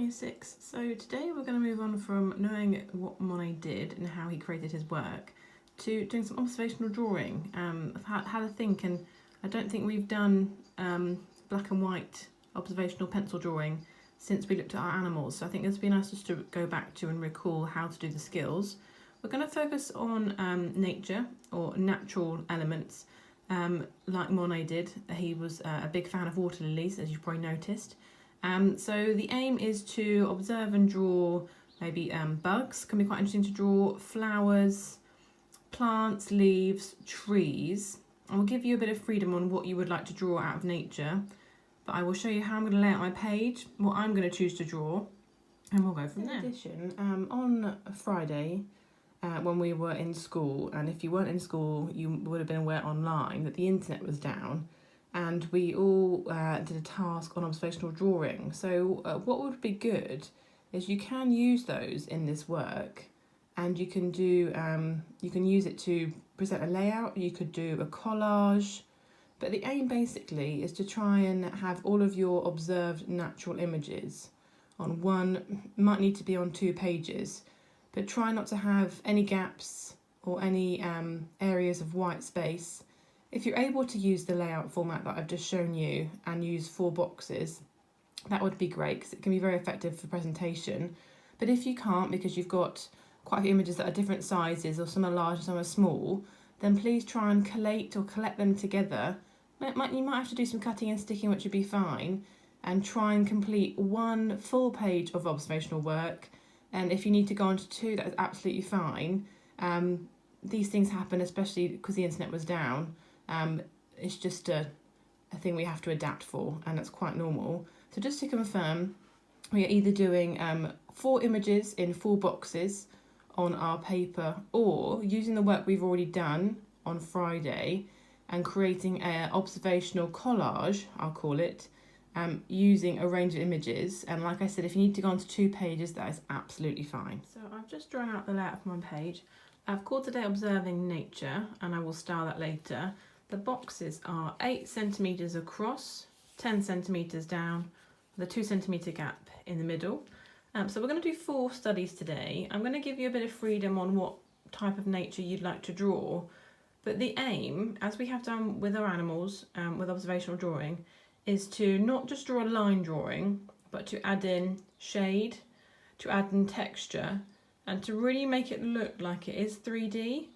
26. So today we're going to move on from knowing what Monet did and how he created his work to doing some observational drawing. I've had a think, and I don't think we've done black and white observational pencil drawing since we looked at our animals. So I think this would be nice just to go back to and recall how to do the skills. We're going to focus on nature or natural elements like Monet did. He was a big fan of water lilies, as you've probably noticed. So the aim is to observe and draw maybe bugs, can be quite interesting to draw, flowers, plants, leaves, trees. And we'll give you a bit of freedom on what you would like to draw out of nature. But I will show you how I'm going to lay out my page, what I'm going to choose to draw, and we'll go from there. In addition, on Friday, when we were in school, and if you weren't in school, you would have been aware online that the internet was down, and we all did a task on observational drawing. So what would be good is you can use those in this work, and you can do you can use it to present a layout. You could do a collage, but the aim basically is to try and have all of your observed natural images on one. Might need to be on 2 pages, but try not to have any gaps or any areas of white space. If you're able to use the layout format that I've just shown you and use 4 boxes, that would be great because it can be very effective for presentation. But if you can't, because you've got quite a few images that are different sizes, or some are large and some are small, then please try and collect them together. You might have to do some cutting and sticking, which would be fine, and try and complete 1 full page of observational work. And if you need to go on to 2, that is absolutely fine. These things happen, especially because the internet was down. It's just a thing we have to adapt for, and that's quite normal. So just to confirm, we are either doing 4 images in 4 boxes on our paper, or using the work we've already done on Friday and creating an observational collage, I'll call it, using a range of images. And like I said, if you need to go on to 2 pages, that is absolutely fine. So I've just drawn out the layout for my page. I've called today Observing Nature, and I will style that later. The boxes are 8 centimetres across, 10 centimetres down, with a 2 centimetre gap in the middle. So we're going to do 4 studies today. I'm going to give you a bit of freedom on what type of nature you'd like to draw. But the aim, as we have done with our animals, with observational drawing, is to not just draw a line drawing, but to add in shade, to add in texture, and to really make it look like it is 3D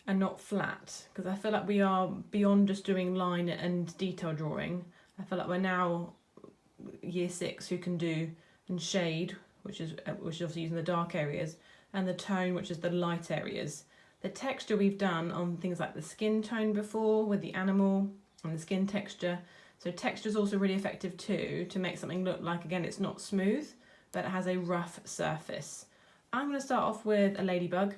and not flat. Because I feel like we are beyond just doing line and detail drawing. I feel like we're now year 6 who can do and shade, which is obviously using the dark areas, and the tone, which is the light areas. The texture we've done on things like the skin tone before with the animal and the skin texture. So texture is also really effective too, to make something look like, again, it's not smooth, but it has a rough surface. I'm going to start off with a ladybug,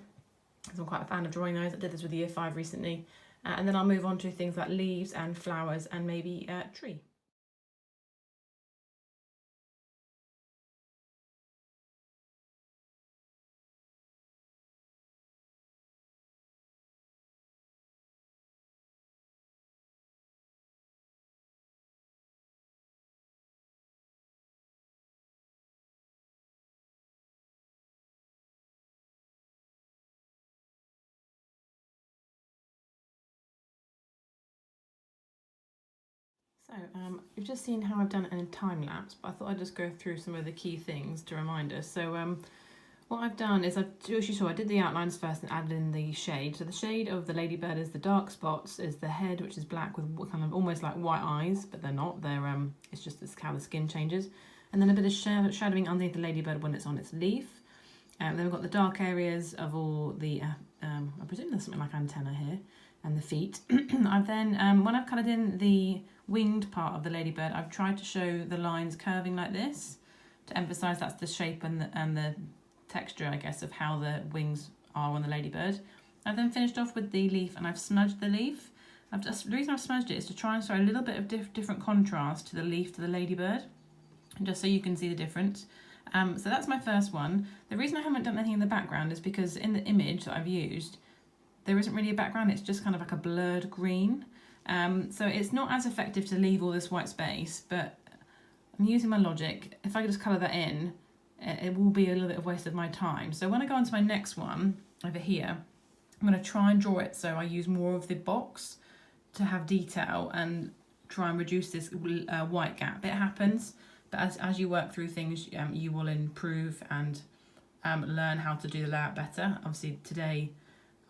because I'm quite a fan of drawing those. I did this with year 5 recently. And then I'll move on to things like leaves and flowers and maybe a tree. So you've just seen how I've done it in a time lapse, but I thought I'd just go through some of the key things to remind us. So what I've done is, as you saw, I did the outlines first and added in the shade. So the shade of the ladybird is the dark spots, is the head, which is black with kind of almost like white eyes, but they're not. They're it's just this how the skin changes. And then a bit of shadowing underneath the ladybird when it's on its leaf. Then we've got the dark areas of all the, I presume there's something like antenna here, and the feet. I've then, when I've coloured in the winged part of the ladybird, I've tried to show the lines curving like this to emphasise that's the shape and the texture, I guess, of how the wings are on the ladybird. I've then finished off with the leaf, and I've smudged the leaf. The reason I've smudged it is to try and show a little bit of different contrast to the leaf to the ladybird, just so you can see the difference. So that's my first one. The reason I haven't done anything in the background is because in the image that I've used, there isn't really a background, it's just kind of like a blurred green. So it's not as effective to leave all this white space, but I'm using my logic. If I could just colour that in, it will be a little bit of waste of my time. So when I go on to my next one over here, I'm going to try and draw it so I use more of the box to have detail and try and reduce this white gap. It happens, but as you work through things, you will improve and learn how to do the layout better. Obviously today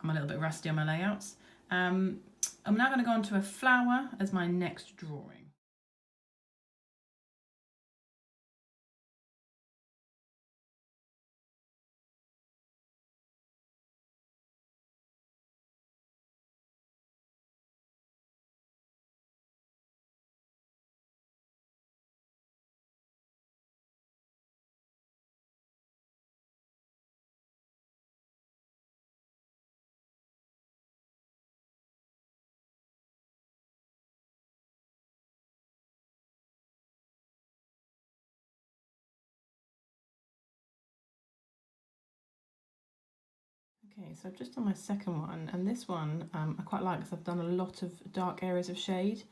I'm a little bit rusty on my layouts. I'm now going to go on to a flower as my next drawing. Okay, so I've just done my second one, and this one I quite like because I've done a lot of dark areas of shade.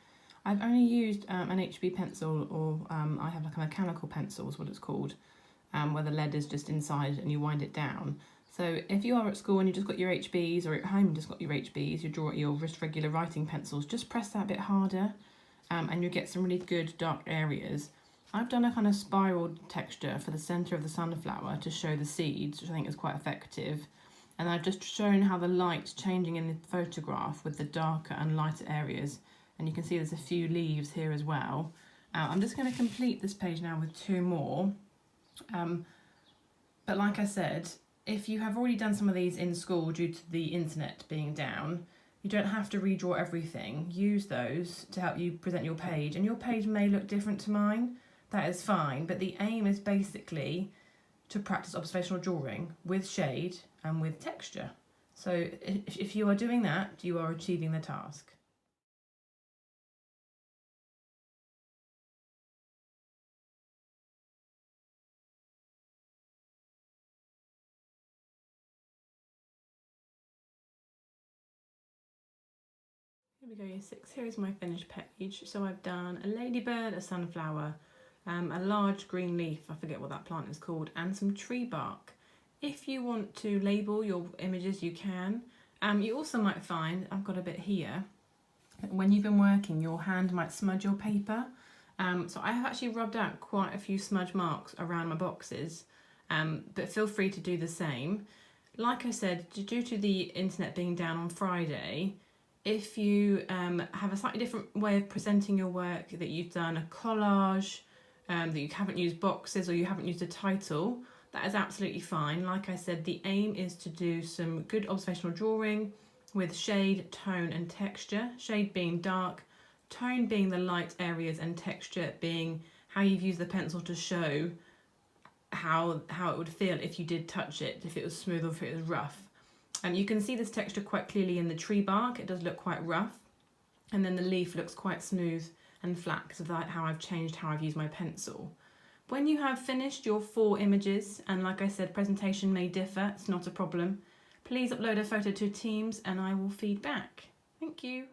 I've only used an HB pencil, or I have like a mechanical pencil is what it's called, where the lead is just inside and you wind it down. So if you are at school and you just got your HBs, or at home you just got your HBs, you draw your just regular writing pencils, just press that a bit harder and you'll get some really good dark areas. I've done a kind of spiral texture for the centre of the sunflower to show the seeds, which I think is quite effective. And I've just shown how the light's changing in the photograph with the darker and lighter areas. And you can see there's a few leaves here as well. I'm just going to complete this page now with two more. But like I said, if you have already done some of these in school due to the internet being down, you don't have to redraw everything. Use those to help you present your page. And your page may look different to mine. That is fine. But the aim is basically to practice observational drawing with shade and with texture. So if you are doing that, you are achieving the task. Here we go, year 6. Here is my finished page. So I've done a ladybird, a sunflower, a large green leaf, I forget what that plant is called, and some tree bark. If you want to label your images, you can. You also might find, I've got a bit here, when you've been working, your hand might smudge your paper. So I have actually rubbed out quite a few smudge marks around my boxes, but feel free to do the same. Like I said, due to the internet being down on Friday, if you have a slightly different way of presenting your work, that you've done a collage, that you haven't used boxes or you haven't used a title, that is absolutely fine. Like I said, the aim is to do some good observational drawing with shade, tone and texture. Shade being dark, tone being the light areas, and texture being how you've used the pencil to show how it would feel if you did touch it, if it was smooth or if it was rough. And you can see this texture quite clearly in the tree bark. It does look quite rough. And then the leaf looks quite smooth and flat because of that, how I've changed how I've used my pencil. When you have finished your 4 images, and like I said, presentation may differ, it's not a problem, please upload a photo to Teams and I will feed back. Thank you.